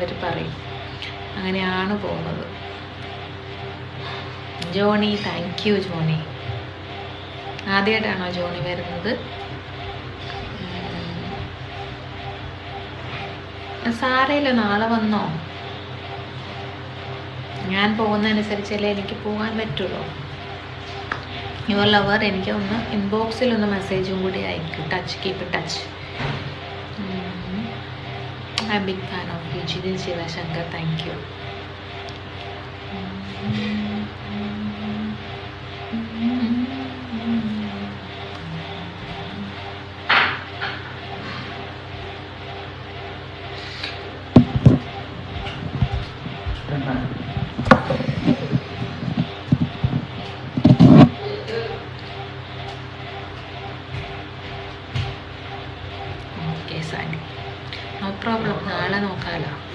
അവർ പറയും. അങ്ങനെയാണ് പോകുന്നത്. Johnny, thank you Johnny. ആദ്യമായിട്ടാണോ ജോണി വരുന്നത്? സാരയില്ല, നാളെ വന്നോ. ഞാൻ പോകുന്നതനുസരിച്ചല്ലേ എനിക്ക് പോകാൻ പറ്റുള്ളൂ. യുവർ ലവർ എനിക്ക് ഒന്ന് ഇൻബോക്സിലൊന്ന് മെസ്സേജും കൂടി അയക്കും. Touch, keep touch. I am big fan of you. Jithin Shivashankar, thank U.